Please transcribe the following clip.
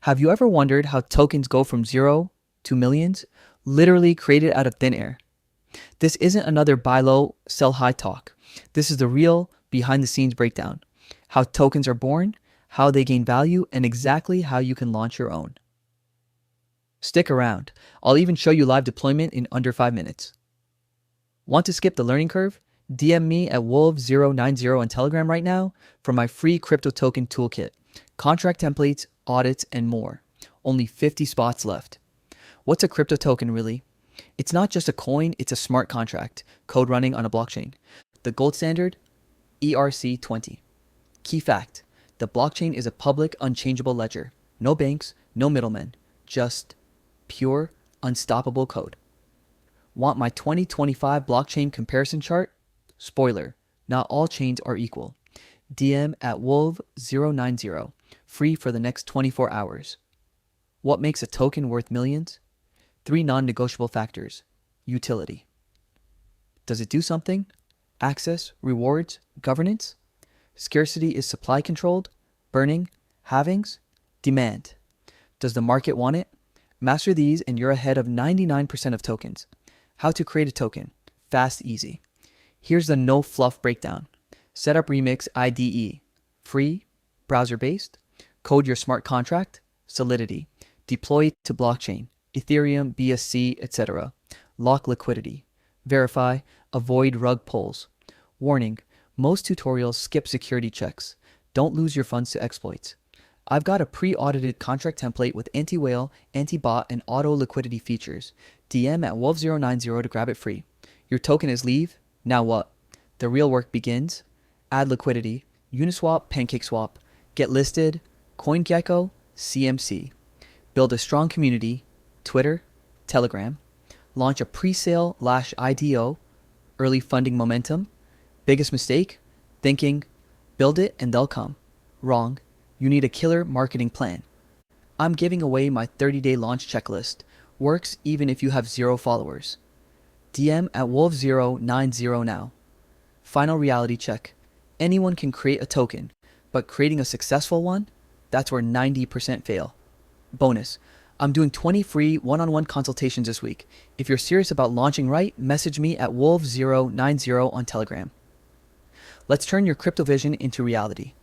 Have you ever wondered how tokens go from zero to millions, literally created out of thin air? This isn't another buy low, sell high talk. This is the real behind the scenes breakdown. How tokens are born, how they gain value, and exactly how you can launch your own. Stick around. I'll even show you live deployment in under 5 minutes. Want to skip the learning curve? DM me at wolves090 on Telegram right now for my free crypto token toolkit, contract templates, audits, and more. Only 50 spots left. What's a crypto token really? It's not just a coin, it's a smart contract, code running on a blockchain. The gold standard, ERC20. Key fact, the blockchain is a public, unchangeable ledger. No banks, no middlemen, just pure, unstoppable code. Want my 2025 blockchain comparison chart? Spoiler, not all chains are equal. DM at wolv090, free for the next 24 hours. What makes a token worth millions? 3 non-negotiable factors. Utility. Does it do something? Access, rewards, governance? Scarcity is supply controlled? Burning? Halvings? Demand. Does the market want it? Master these and you're ahead of 99% of tokens. How to create a token. Fast, easy. Here's the no fluff breakdown. Setup Remix IDE. Free, browser-based. Code your smart contract. Solidity. Deploy to blockchain. Ethereum, BSC, etc. Lock liquidity. Verify. Avoid rug pulls. Warning. Most tutorials skip security checks. Don't lose your funds to exploits. I've got a pre-audited contract template with anti-whale, anti-bot, and auto liquidity features. DM at wolv090 to grab it free. Your token is leave. Now what? The real work begins. Add liquidity. Uniswap, PancakeSwap. Get listed. CoinGecko, CMC. Build a strong community. Twitter, Telegram. Launch a pre-sale /IDO. Early funding momentum. Biggest mistake? Thinking, build it and they'll come. Wrong. You need a killer marketing plan. I'm giving away my 30-day launch checklist. Works even if you have 0 followers. DM at wolv090 now. Final reality check. Anyone can create a token, but creating a successful one, that's where 90% fail. Bonus. I'm doing 20 free one-on-one consultations this week. If you're serious about launching right, message me at wolv090 on Telegram. Let's turn your crypto vision into reality.